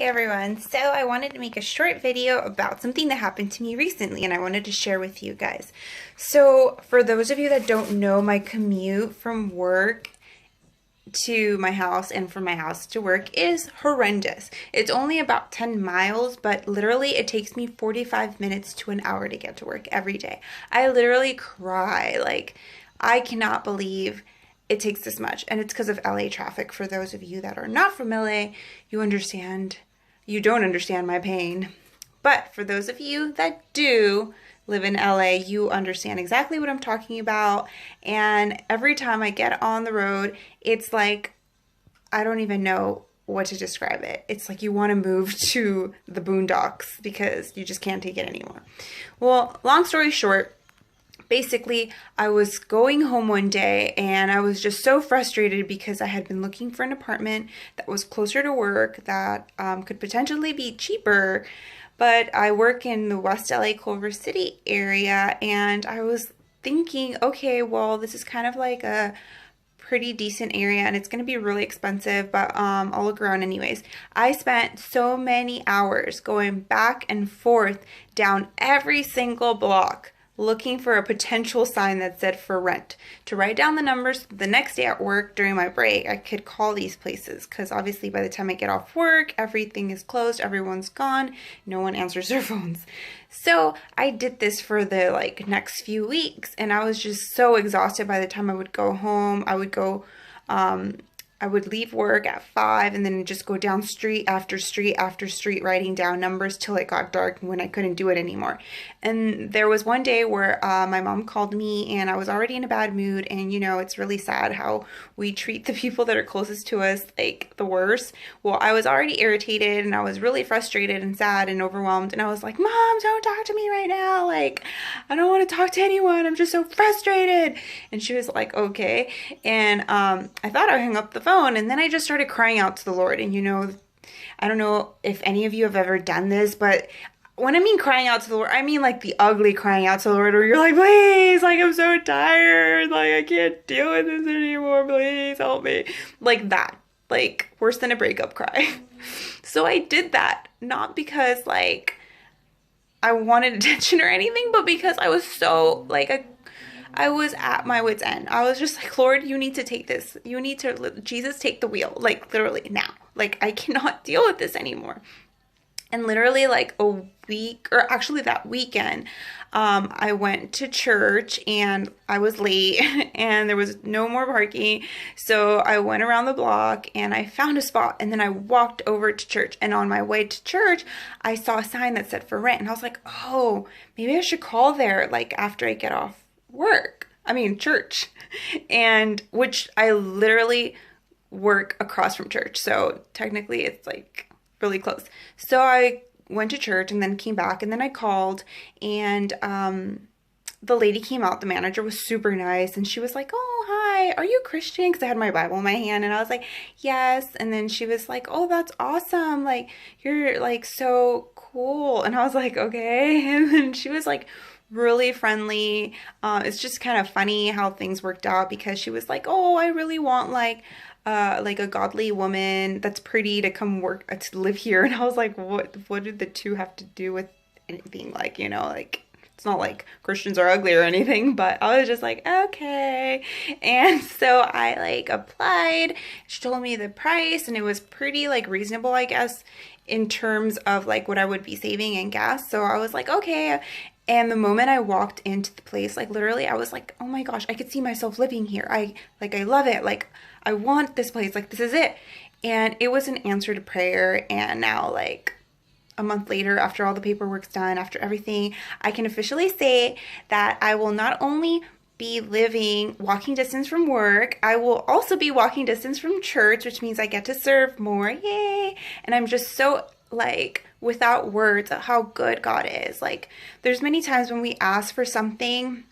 everyone. So I wanted to make a short video about something that happened to me recently and I wanted to share with you guys. So for those of you that don't know, my commute from work to my house and from my house to work is horrendous. It's only about 10 miles, but literally it takes me 45 minutes to an hour to get to work every day. I literally cry. Like, I cannot believe it takes this much. And it's because of LA traffic. For those of you that are not from LA, you don't understand my pain. But for those of you that do live in LA, you understand exactly what I'm talking about. And every time I get on the road, it's like, I don't even know what to describe it. It's like you want to move to the boondocks because you just can't take it anymore. Well, long story short, basically, I was going home one day and I was just so frustrated because I had been looking for an apartment that was closer to work that could potentially be cheaper. But I work in the West LA Culver City area and I was thinking, okay, well, this is kind of like a pretty decent area and it's going to be really expensive, but I'll look around anyways. I spent so many hours going back and forth down every single block looking for a potential sign that said for rent to write down the numbers. The next day at work during my break, I could call these places because obviously by the time I get off work, everything is closed, everyone's gone, no one answers their phones. So I did this for the next few weeks and I was just so exhausted. By the time I would go home, I would leave work at 5 and then just go down street after street after street writing down numbers till it got dark when I couldn't do it anymore. And there was one day where my mom called me and I was already in a bad mood, and you know, it's really sad how we treat the people that are closest to us like the worst. Well, I was already irritated and I was really frustrated and sad and overwhelmed, and I was like, Mom, don't talk to me right now. Like, I don't want to talk to anyone. I'm just so frustrated. And she was like, okay. And I thought I hung up the phone, and then I just started crying out to the Lord. And you know, I don't know if any of you have ever done this, but when I mean crying out to the Lord, I mean like the ugly crying out to the Lord where you're like, please, like, I'm so tired, like, I can't deal with this anymore, please help me. Like that, like worse than a breakup cry. So I did that, not because like I wanted attention or anything, but because I was so I was at my wit's end. I was just like, Lord, you need to take this. You need to, Jesus, take the wheel. Like, literally now. Like, I cannot deal with this anymore. And literally like a week, or actually that weekend, I went to church and I was late and there was no more parking. So I went around the block and I found a spot, and then I walked over to church. And on my way to church, I saw a sign that said for rent. And I was like, oh, maybe I should call there like after I get off church. And which I literally work across from church. So technically it's like really close. So I went to church and then came back, and then I called, and the lady came out. The manager was super nice, and she was like, oh, hi, are you Christian? Because I had my Bible in my hand, and I was like, yes. And then she was like, oh, that's awesome. Like, you're like so cool. And I was like, okay. And then she was like really friendly. It's just kind of funny how things worked out, because she was like, oh, I really want like a godly woman that's pretty to come work to live here. And I was like, what did the two have to do with anything? Like, you know, like, it's not like Christians are ugly or anything, but I was just like, okay. And so I like applied. She told me the price, and it was pretty like reasonable, I guess, in terms of like what I would be saving in gas. So I was like, okay. And the moment I walked into the place, like literally I was like, oh my gosh, I could see myself living here. I love it. Like, I want this place. Like, this is it. And it was an answer to prayer. And now, like a month later, after all the paperwork's done, after everything, I can officially say that I will not only be living walking distance from work, I will also be walking distance from church, which means I get to serve more. Yay. And I'm just so like without words at how good God is. Like, there's many times when we ask for something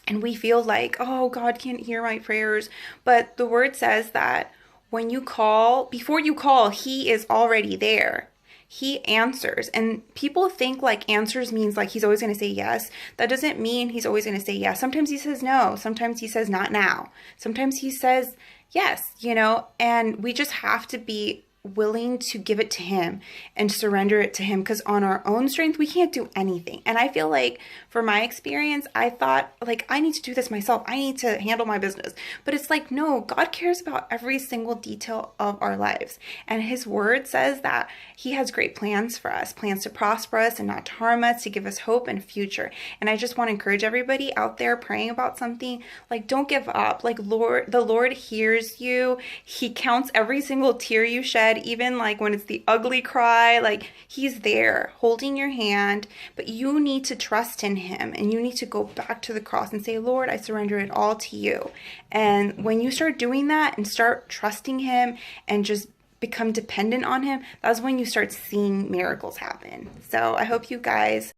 and we feel like, oh, God can't hear my prayers. But the word says that when you call, before you call, he is already there. He answers. And people think like answers means like he's always going to say yes. That doesn't mean he's always going to say yes. Sometimes he says no. Sometimes he says not now. Sometimes he says yes, you know, and we just have to be willing to give it to him and surrender it to him, because on our own strength we can't do anything. And I feel like, for my experience, I thought like, I need to do this myself, I need to handle my business. But it's like, no, God cares about every single detail of our lives, and his word says that he has great plans for us, plans to prosper us and not to harm us, to give us hope and future. And I just want to encourage everybody out there praying about something, like, don't give up. Like, the Lord hears you. He counts every single tear you shed, even like when it's the ugly cry. Like, he's there holding your hand, but you need to trust in him, and you need to go back to the cross and say, Lord, I surrender it all to you. And when you start doing that and start trusting him and just become dependent on him, that's when you start seeing miracles happen. So I hope you guys